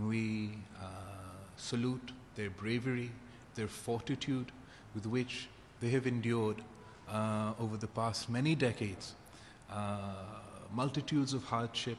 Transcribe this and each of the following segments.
We salute their bravery, their fortitude with which they have endured over the past many decades multitudes of hardship,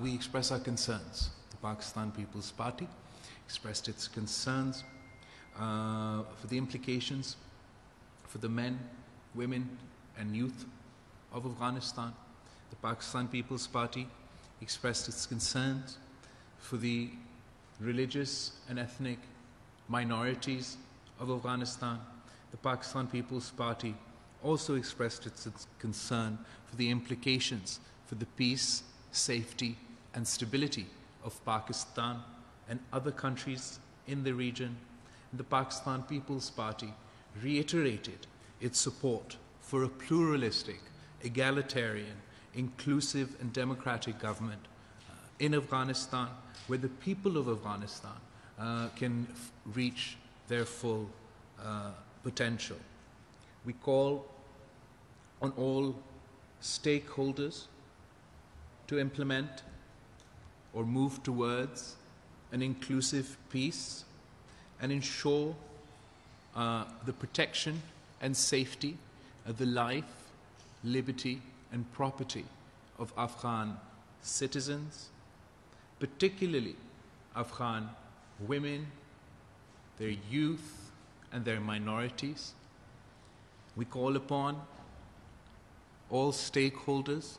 we express our concerns. The Pakistan People's Party expressed its concerns for the implications for the men, women and youth of Afghanistan. The Pakistan People's Party expressed its concerns for the religious and ethnic minorities of Afghanistan. The Pakistan People's Party also expressed its concern for the implications for the peace, safety and stability of Pakistan and other countries in the region. And the Pakistan People's Party reiterated its support for a pluralistic, egalitarian, inclusive and democratic government in Afghanistan, where the people of Afghanistan can reach their full potential. We call on all stakeholders to implement or move towards an inclusive peace and ensure the protection and safety of the life, liberty and property of Afghan citizens, particularly Afghan women, their youth and their minorities. We call upon all stakeholders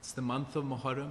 it's the month of Muharram,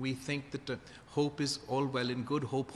we think that hope is all well and good, hope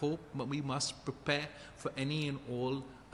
hope, but we must prepare for any and all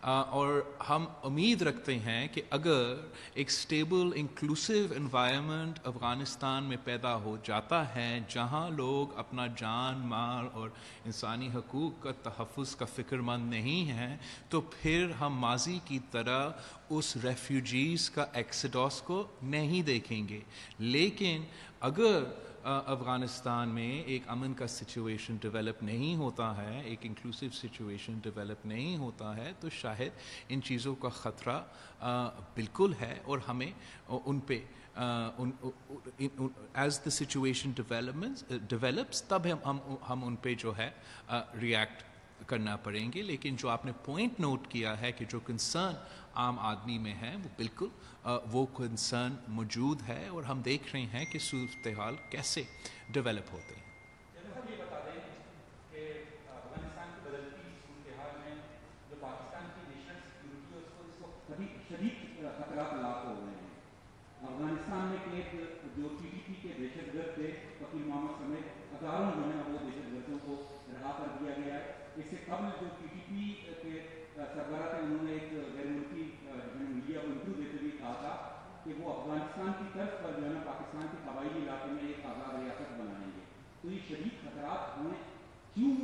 اور ہم امید رکھتے ہیں کہ اگر ایک stable inclusive environment Afghanistan میں پیدا ہو جاتا ہے جہاں لوگ اپنا جان مال اور انسانی حقوق کا تحفظ کا فکر مند نہیں ہیں، تو پھر ہم ماضی کی طرح اس ریفیوجیز کا ایکسڈوس کو نہیں دیکھیں گے. لیکن اگر افغانستان میں ایک امن کا سچویشن ڈیولپ نہیں ہوتا ہے، ایک انکلوسیو سچویشن ڈیولپ نہیں ہوتا ہے، تو شاید ان چیزوں کا خطرہ بالکل ہے، اور ہمیں ان پہ ایز دا سچویشن ڈیولپس تب ہم ان پہ جو ہے ریئیکٹ کرنا پڑیں گے. لیکن جو آپ نے پوائنٹ نوٹ کیا ہے کہ جو کنسرن عام آدمی میں ہے، وہ بالکل وہ کنسرن موجود ہے، اور ہم دیکھ رہے ہیں کہ صورتحال کیسے ڈیولپ ہوتے ہیں. یہ بتا دیں کہ افغانستان کی بدلتی صورتحال میں جو پاکستان کی نیشنل سیکورٹی ہے اس کو شدید خطرات لاحق ہو رہے ہیں. افغانستان میں جو ٹی ٹی پی کے دہشت گرد تھے، وکیل محمد سمیت ہزاروں جو ہے وہ دہشت گردوں کو رہا کر دیا گیا ہے. اس سے قبل جو ٹی ٹی پی کے سربراہ تھے، انہوں نے ایک غیر ملکی میڈیا کو انٹرویو دیتے ہوئے کہا تھا کہ وہ افغانستان کی طرف پر جو ہے نا پاکستان کے قبائلی علاقے میں ایک آزاد ریاست بنائیں گے. تو یہ شدید خطرات ہیں. کیوں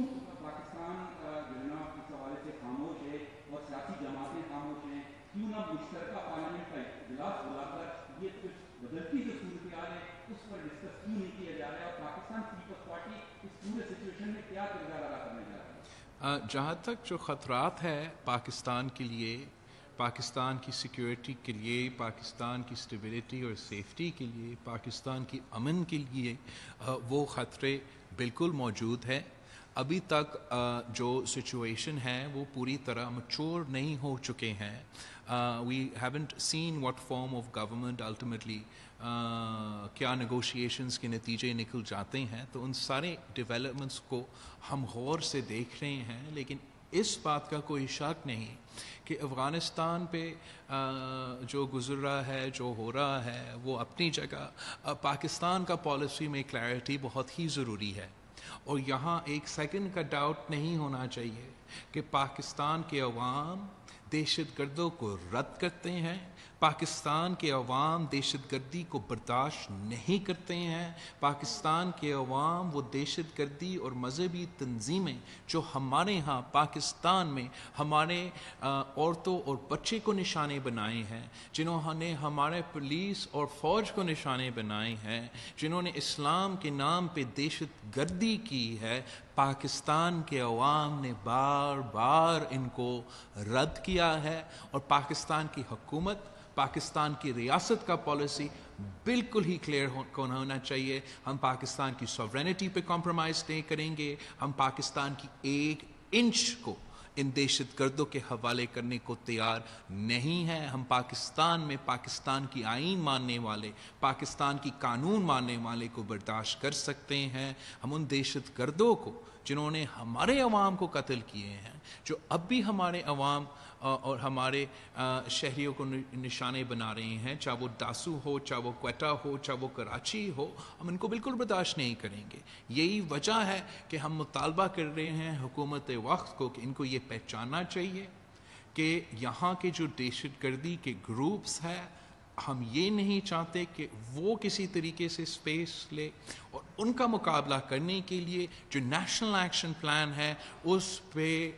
پاکستان جو ہے نا اس حوالے سے خاموش ہے اور سیاسی جماعتیں خاموش ہیں؟ کیوں نہ مشترکہ پارلیمنٹ کا اجلاس بلا کر یہ کچھ بدلتی جو صورتحال ہے اس پر ڈسکس کیوں نہیں کیا جا رہا ہے؟ اور پاکستان پیپلز پارٹی اس پورے سچویشن میں کیا کردار ادا کرنے جا رہا ہے؟ جہاں تک جو خطرات ہے پاکستان کے لیے، پاکستان کی سیکیورٹی کے لیے، پاکستان کی اسٹیبلٹی اور سیفٹی کے لیے، پاکستان کی امن کے لیے، وہ خطرے بالکل موجود ہے. ابھی تک جو سچویشن ہے وہ پوری طرح میچور نہیں ہو چکے ہیں. We haven't seen what form of government ultimately کیا نیگوشیشنز کے نتیجے نکل جاتے ہیں. تو ان سارے ڈیولپمنٹس کو ہم غور سے دیکھ رہے ہیں. لیکن اس بات کا کوئی شک نہیں کہ افغانستان پہ جو گزر رہا ہے، جو ہو رہا ہے، وہ اپنی جگہ پاکستان کا پالیسی میں کلیئرٹی بہت ہی ضروری ہے. اور یہاں ایک سیکنڈ کا ڈاؤٹ نہیں ہونا چاہیے کہ پاکستان کے عوام دہشت گردوں کو رد کرتے ہیں، پاکستان کے عوام دہشت گردی کو برداشت نہیں کرتے ہیں. پاکستان کے عوام وہ دہشت گردی اور مذہبی تنظیمیں جو ہمارے ہاں پاکستان میں ہمارے عورتوں اور بچے کو نشانے بنائے ہیں، جنہوں نے ہمارے پولیس اور فوج کو نشانے بنائے ہیں، جنہوں نے اسلام کے نام پہ دہشت گردی کی ہے، پاکستان کے عوام نے بار بار ان کو رد کیا ہے. اور پاکستان کی حکومت، پاکستان کی ریاست کا پالیسی بالکل ہی کلیئر ہونا چاہیے. ہم پاکستان کی سوورینٹی پہ کمپرومائز نہیں کریں گے. ہم پاکستان کی ایک انچ کو ان دہشت گردوں کے حوالے کرنے کو تیار نہیں ہیں. ہم پاکستان میں پاکستان کی آئین ماننے والے، پاکستان کی قانون ماننے والے کو برداشت کر سکتے ہیں. ہم ان دہشت گردوں کو جنہوں نے ہمارے عوام کو قتل کیے ہیں، جو اب بھی ہمارے عوام اور ہمارے شہریوں کو نشانے بنا رہے ہیں، چاہے وہ ڈاسو ہو، چاہے وہ کوئٹہ ہو، چاہے وہ کراچی ہو، ہم ان کو بالکل برداشت نہیں کریں گے. یہی وجہ ہے کہ ہم مطالبہ کر رہے ہیں حکومت وقت کو کہ ان کو یہ پہچاننا چاہیے کہ یہاں کے جو دہشت گردی کے گروپس ہیں، ہم یہ نہیں چاہتے کہ وہ کسی طریقے سے اسپیس لے. اور ان کا مقابلہ کرنے کے لیے جو نیشنل ایکشن پلان ہے اس پہ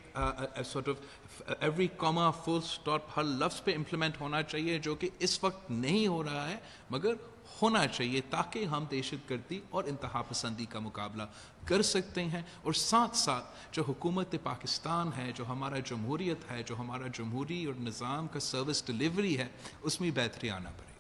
sort of every comma full stop ہر لفظ پہ امپلیمنٹ ہونا چاہیے، جو کہ اس وقت نہیں ہو رہا ہے مگر ہونا چاہیے، تاکہ ہم دہشت گردی اور انتہا پسندی کا مقابلہ کر سکتے ہیں. اور ساتھ ساتھ جو حکومت پاکستان ہے، جو ہمارا جمہوریت ہے، جو ہمارا جمہوری اور نظام کا سروس ڈلیوری ہے، اس میں بہتری آنا پڑے گا.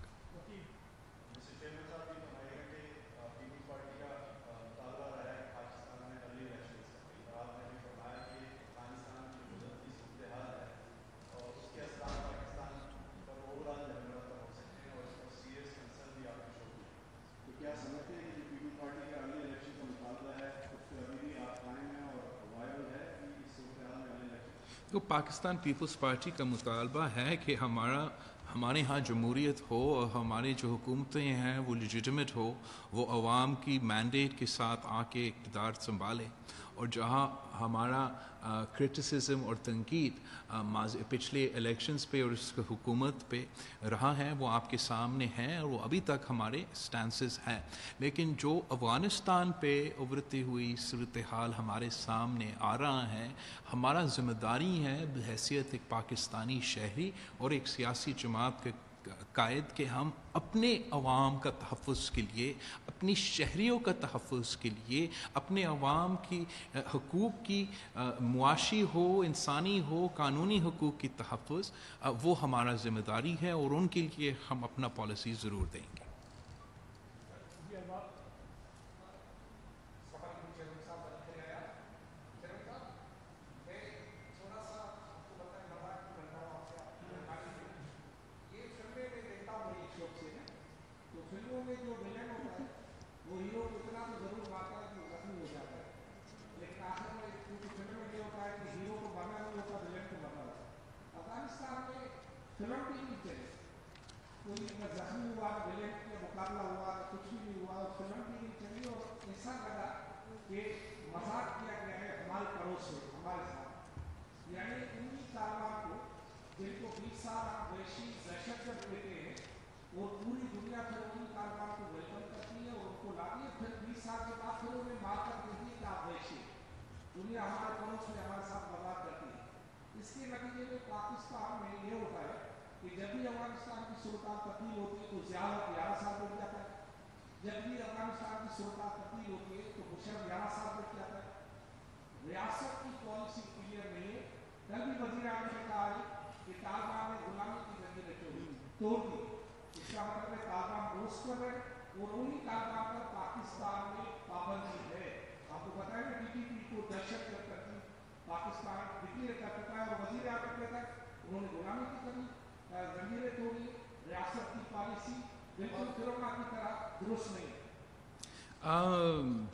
تو پاکستان پیپلز پارٹی کا مطالبہ ہے کہ ہمارے ہاں جمہوریت ہو اور ہماری جو حکومتیں ہیں وہ لیجیٹمیٹ ہو، وہ عوام کی مینڈیٹ کے ساتھ آ کے اقتدار سنبھالے. اور جہاں ہمارا کرٹیسزم اور تنقید پچھلے الیکشنز پہ اور اس حکومت پہ رہا ہے وہ آپ کے سامنے ہے اور وہ ابھی تک ہمارے سٹانسز ہیں. لیکن جو افغانستان پہ ابھرتی ہوئی صورتحال ہمارے سامنے آ رہا ہے, ہمارا ذمہ داری ہے بحیثیت ایک پاکستانی شہری اور ایک سیاسی جماعت کے قائد کہ ہم اپنے عوام کا تحفظ کے لیے, اپنی شہریوں کا تحفظ کے لیے, اپنے عوام کی حقوق کی معاشی ہو, انسانی ہو, قانونی حقوق کی تحفظ وہ ہمارا ذمہ داری ہے اور ان کے لیے ہم اپنا پالیسی ضرور دیں گے.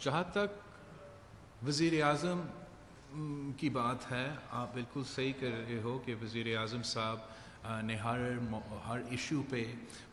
جہاں تک وزیر اعظم کی بات ہے, آپ بالکل صحیح کر رہے ہو کہ وزیر اعظم صاحب نے ہر ایشو پہ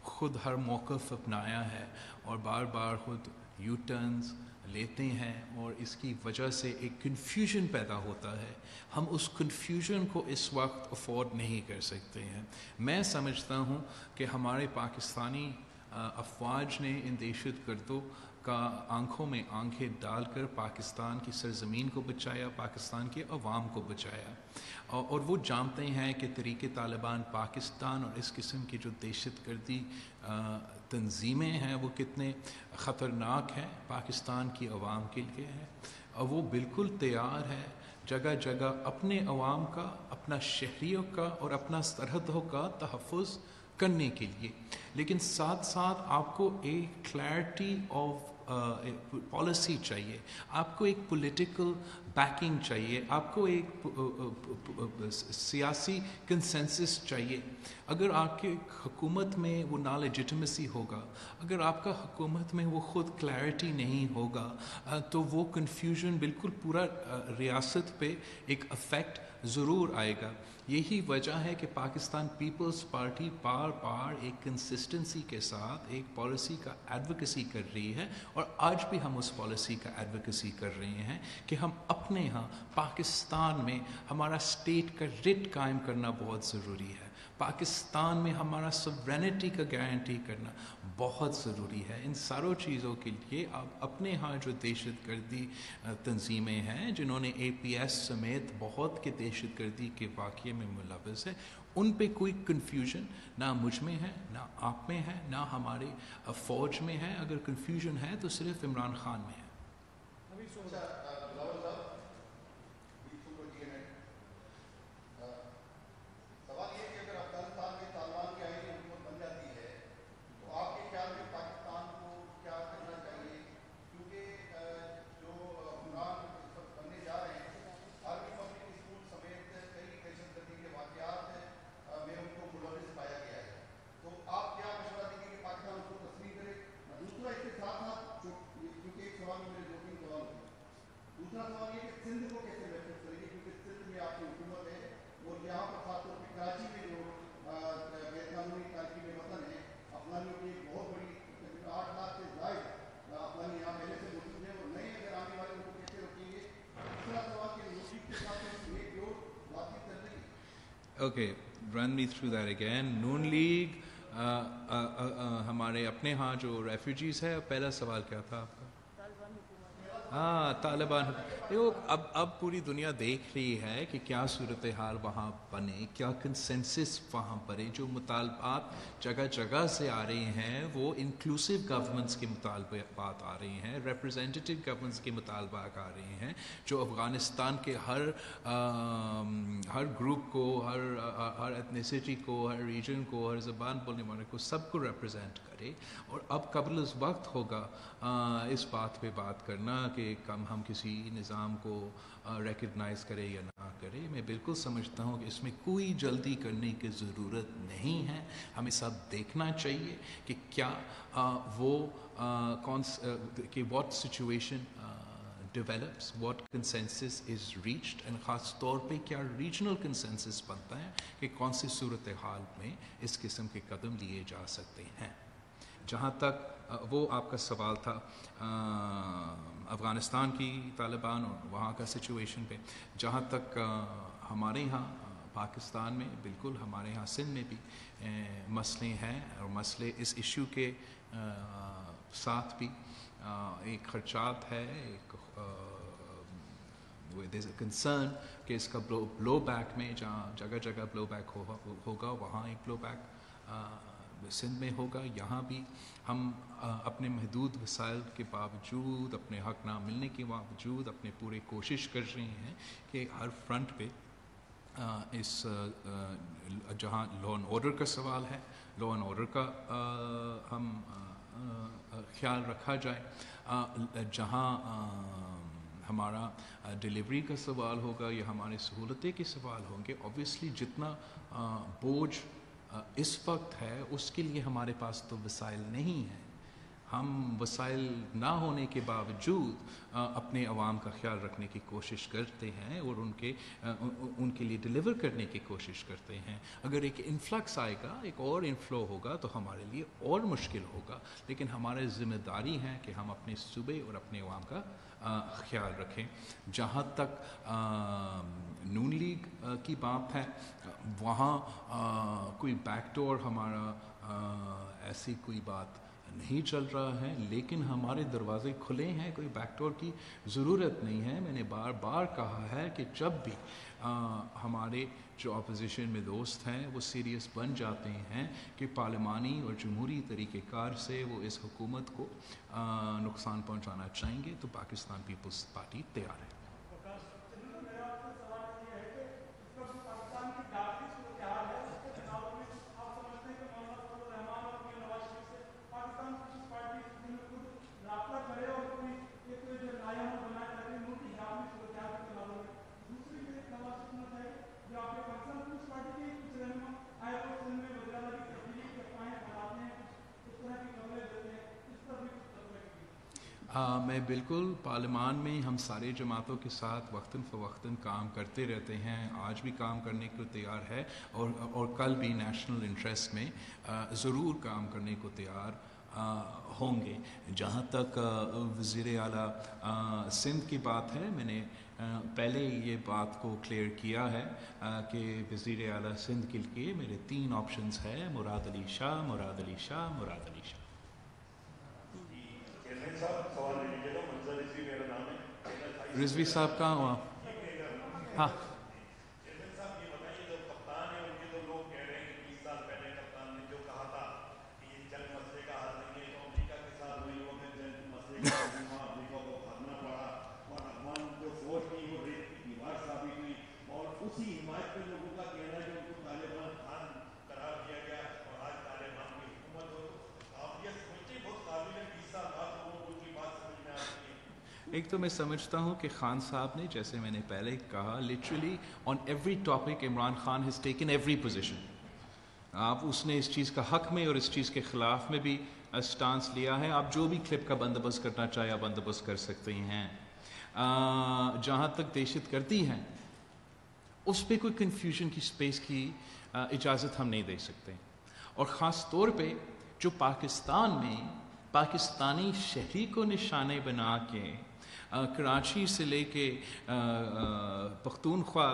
خود ہر موقف اپنایا ہے اور بار بار خود یو ٹرنز لیتے ہیں اور اس کی وجہ سے ایک کنفیوژن پیدا ہوتا ہے. ہم اس کنفیوژن کو اس وقت افورڈ نہیں کر سکتے ہیں. میں سمجھتا ہوں کہ ہمارے پاکستانی افواج نے ان دہشت گردوں کا آنکھوں میں آنکھیں ڈال کر پاکستان کی سرزمین کو بچایا, پاکستان کے عوام کو بچایا, اور وہ جانتے ہیں کہ طریق طالبان پاکستان اور اس قسم کی جو دہشت گردی تنظیمیں ہیں وہ کتنے خطرناک ہیں پاکستان کی عوام کے لیے ہیں, اور وہ بالکل تیار ہے جگہ جگہ اپنے عوام کا, اپنا شہریوں کا اور اپنا سرحدوں کا تحفظ کرنے کے لیے. لیکن ساتھ ساتھ آپ کو ایک کلیئرٹی آف پالیسی چاہیے, آپ کو ایک پولیٹیکل بیکنگ چاہیے, آپ کو ایک سیاسی کنسنسس چاہیے. اگر آپ کے حکومت میں وہ نا لیجٹمیسی ہوگا, اگر آپ کا حکومت میں وہ خود کلیئرٹی نہیں ہوگا, تو وہ کنفیوژن بالکل پورا ریاست پہ ایک افیکٹ ضرور آئے گا. یہی وجہ ہے کہ پاکستان پیپلز پارٹی بار بار ایک کنسسٹنسی کے ساتھ ایک پالیسی کا ایڈوکیسی کر رہی ہے, اور آج بھی ہم اس پالیسی کا ایڈوکیسی کر رہے ہیں کہ ہم اپنے ہاں پاکستان میں ہمارا اسٹیٹ کا رٹ قائم کرنا بہت ضروری ہے. پاکستان میں ہمارا سورینٹی کا گارنٹی کرنا بہت ضروری ہے. ان ساروں چیزوں کے لیے آپ اپنے ہاں جو دہشت گردی تنظیمیں ہیں جنہوں نے اے پی ایس سمیت بہت کے دہشت گردی کے واقعے میں ملوث ہے, ان پہ کوئی کنفیوژن نہ مجھ میں ہے, نہ آپ میں ہے, نہ ہمارے فوج میں ہے. اگر کنفیوژن ہے تو صرف عمران خان میں ہے. Okay, run me through that again. Noon League, ہمارے اپنے ہاں جو ریفیوجیز ہے. پہلا سوال کیا تھا آپ کا؟ طالبان. دیکھو اب پوری دنیا دیکھ رہی ہے کہ کیا صورتحال وہاں بنے, کیا کنسنسس وہاں بنے. جو مطالبات جگہ جگہ سے آ رہے ہیں وہ انکلوسیو گورنمنٹس کے مطالبات آ رہے ہیں, ریپرزینٹیو گورنمنٹس کے مطالبات آ رہے ہیں, جو افغانستان کے ہر گروپ کو, ہر ایتھنیسٹی کو, ہر ریجن کو, ہر زبان بولنے والے کو, سب کو ریپرزینٹ کرے. اور اب قبل اس وقت ہوگا اس بات پہ بات کرنا کہ ہم کسی نظام کو ریکگنائز کرے یا نہ کرے. میں بالکل سمجھتا ہوں کہ اس میں کوئی جلدی کرنے کی ضرورت نہیں ہے. ہمیں سب دیکھنا چاہیے کہ کیا کہ what situation develops, what consensus is reached, and خاص طور پہ کیا ریجنل کنسنسس بنتا ہے کہ کون سی صورتحال میں اس قسم کے قدم لیے جا سکتے ہیں. جہاں تک وہ آپ کا سوال تھا افغانستان کی طالبان اور وہاں کا سچویشن پہ, جہاں تک ہمارے یہاں پاکستان میں, بالکل ہمارے یہاں سندھ میں بھی مسئلے ہیں, اور مسئلے اس ایشو کے ساتھ بھی ایک خدشات ہے, ایک کنسرن کہ اس کا بلو بیک میں, جہاں جگہ جگہ بلو بیک ہوگا وہاں ایک بلو بیک سندھ میں ہوگا. یہاں بھی ہم اپنے محدود وسائل کے باوجود, اپنے حق نہ ملنے کے باوجود اپنے پورے کوشش کر رہے ہیں کہ ہر فرنٹ پہ اس جہاں لا اینڈ آرڈر کا سوال ہے, لا اینڈ آرڈر کا ہم خیال رکھا جائے. جہاں ہمارا ڈیلیوری کا سوال ہوگا یا ہمارے سہولتیں کے سوال ہوں گے, اوبویسلی جتنا بوجھ اس وقت ہے اس کے لیے ہمارے پاس تو وسائل نہیں ہیں. ہم وسائل نہ ہونے کے باوجود اپنے عوام کا خیال رکھنے کی کوشش کرتے ہیں اور ان کے لیے ڈیلیور کرنے کی کوشش کرتے ہیں. اگر ایک انفلکس آئے گا, ایک اور انفلو ہوگا تو ہمارے لیے اور مشکل ہوگا, لیکن ہماری ذمہ داری ہے کہ ہم اپنے صوبے اور اپنے عوام کا خیال رکھیں. جہاں تک نون لیگ کی بات ہے, وہاں کوئی بیک ڈور ہمارا ایسی کوئی بات نہیں چل رہا ہے, لیکن ہمارے دروازے کھلے ہیں, کوئی بیک ڈور کی ضرورت نہیں ہے. میں نے بار بار کہا ہے کہ جب بھی ہمارے جو اپوزیشن میں دوست ہیں وہ سیریس بن جاتے ہیں کہ پارلیمانی اور جمہوری طریقہ کار سے وہ اس حکومت کو نقصان پہنچانا چاہیں گے, تو پاکستان پیپلز پارٹی تیار ہے. میں بالکل پارلیمان میں ہم سارے جماعتوں کے ساتھ وقتاً فوقتاً کام کرتے رہتے ہیں, آج بھی کام کرنے کو تیار ہے, اور کل بھی نیشنل انٹرسٹ میں ضرور کام کرنے کو تیار ہوں گے. جہاں تک وزیر اعلیٰ سندھ کی بات ہے, میں نے پہلے یہ بات کو کلیئر کیا ہے کہ وزیر اعلیٰ سندھ کے لیے میرے 3 آپشنز ہیں, مراد علی شاہ, مراد علی شاہ, مراد علی شاہ. رضوی صاحب کہاں ہوا؟ ہاں ایک تو میں سمجھتا ہوں کہ خان صاحب نے, جیسے میں نے پہلے کہا, literally on every topic Imran Khan has taken every position. آپ اس نے اس چیز کا حق میں اور اس چیز کے خلاف میں بھی اسٹانس لیا ہے. آپ جو بھی کلپ کا بندوبست کرنا چاہے آپ بندوبست کر سکتے ہیں. جہاں تک دہشت گردی ہے اس پہ کوئی کنفیوژن کی سپیس کی اجازت ہم نہیں دے سکتے, اور خاص طور پہ جو پاکستان میں پاکستانی شہری کو نشانے بنا کے کراچی سے لے کے پختونخوا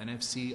NFC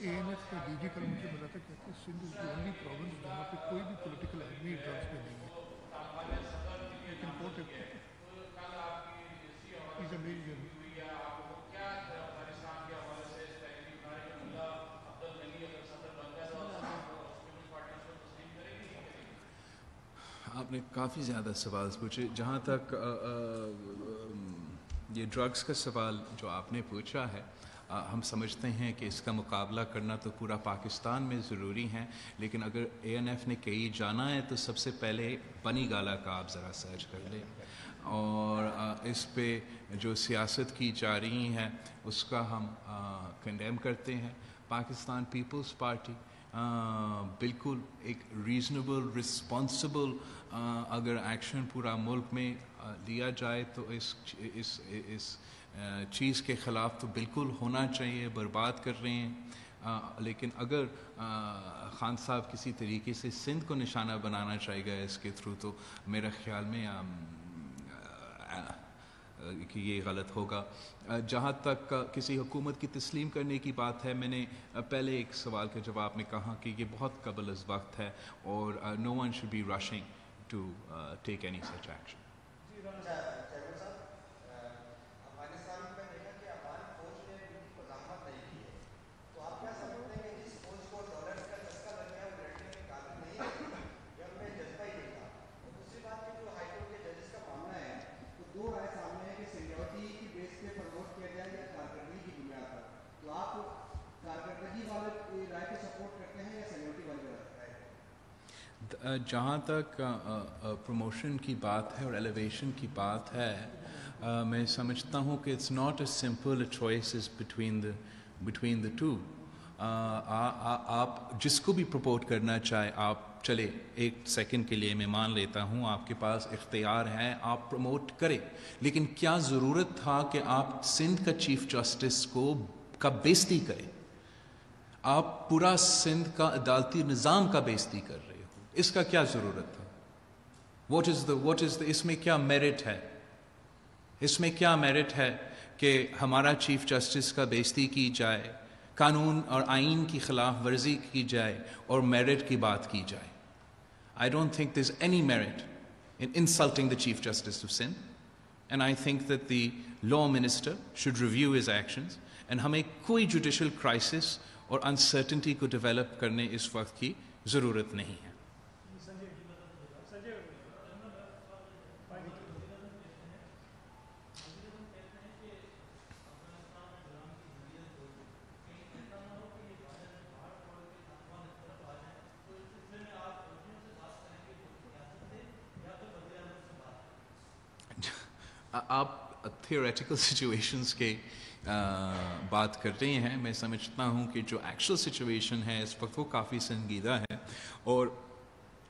ANF کا DG کل مجھے ملا تھا، کہتے ہیں سندھ از دی اونلی پروونس جہاں پہ کوئی بھی پولیٹیکل اینمی ڈرگس پہ نہیں ہے. لیکن کوٹ از امیزنگ. آپ نے کافی زیادہ سوال پوچھے. جہاں تک یہ ڈرگس کا سوال جو آپ نے پوچھا ہے، ہم سمجھتے ہیں کہ اس کا مقابلہ کرنا تو پورا پاکستان میں ضروری ہے، لیکن اگر ANF نے کہیں جانا ہے تو سب سے پہلے بنی گالا کا آپ ذرا سرچ کر لیں، اور اس پہ جو سیاست کی جا رہی ہے اس کا ہم کنڈیم کرتے ہیں. پاکستان پیپلز پارٹی بالکل ایک ریزنیبل رسپانسبل اگر ایکشن پورا ملک میں لیا جائے تو اس چیز کے خلاف تو بالکل ہونا چاہیے. برباد کر رہے ہیں، لیکن اگر خان صاحب کسی طریقے سے سندھ کو نشانہ بنانا چاہے گا اس کے تھرو، تو میرا خیال میں کہ یہ غلط ہوگا. جہاں تک کسی حکومت کی تسلیم کرنے کی بات ہے، میں نے پہلے ایک سوال کے جواب میں کہا کہ یہ بہت قبل از وقت ہے، اور no one should be rushing to take any such action. جہاں تک پروموشن کی بات ہے اور ایلیویشن کی بات ہے، میں سمجھتا ہوں کہ it's not a simple choice is between the two. آپ جس کو بھی پروپوٹ کرنا چاہے، آپ چلے ایک سیکنڈ کے لیے میں مان لیتا ہوں آپ کے پاس اختیار ہے، آپ پروموٹ کریں، لیکن کیا ضرورت تھا کہ آپ سندھ کا چیف جسٹس کا بےزتی کریں؟ آپ پورا سندھ کا عدالتی نظام کا بےزتی کر رہے ہو، اس کا کیا ضرورت تھا؟ واٹ از دا اس میں کیا میرٹ ہے؟ اس میں کیا میرٹ ہے کہ ہمارا چیف جسٹس کا بےزتی کی جائے، قانون اور آئین کی خلاف ورزی کی جائے اور میرٹ کی بات کی جائے؟ I don't think there's any merit in insulting the Chief Justice of Sindh, and I think that the law minister should review his actions, and ہمیں کوئی judicial crisis اور uncertainty کو develop کرنے اس وقت کی ضرورت نہیں ہے. آپ تھیوریٹیکل سچویشنز کے بات کر رہے ہیں. میں سمجھتا ہوں کہ جو ایکچوئل سچویشن ہے اس وقت وہ کافی سنجیدہ ہے، اور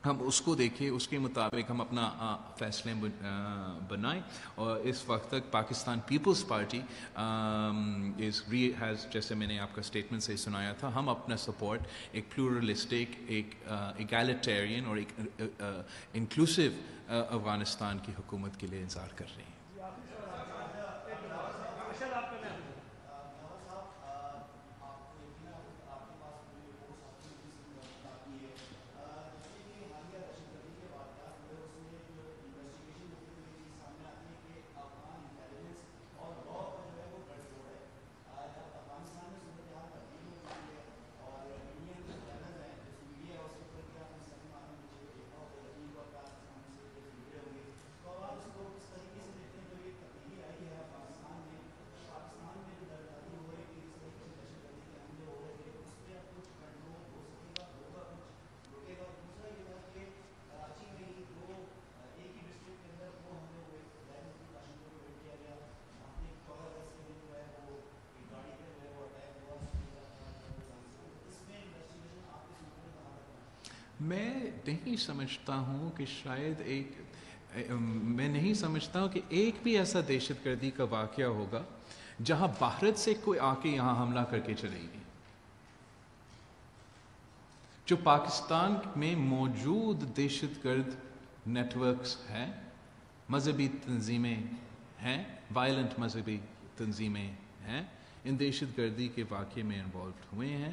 ہم اس کو دیکھیں، اس کے مطابق ہم اپنا فیصلے بنائیں. اور اس وقت تک پاکستان پیپلز پارٹی جیسے میں نے آپ کا اسٹیٹمنٹ سے سنایا تھا، ہم اپنا سپورٹ ایک پلورلسٹک، ایک ایگالیٹیرین اور ایک انکلوسیو افغانستان کی حکومت کے لیے انتظار کر رہے ہیں. میں نہیں سمجھتا ہوں کہ شاید میں نہیں سمجھتا ہوں کہ ایک بھی ایسا دہشت گردی کا واقعہ ہوگا جہاں بھارت سے کوئی آ کے یہاں حملہ کر کے چلے گی. جو پاکستان میں موجود دہشت گرد نیٹ ورکس ہیں، مذہبی تنظیمیں ہیں، وائلنٹ مذہبی تنظیمیں ہیں، ان دہشت گردی کے واقعے میں انوالوڈ ہوئے ہیں.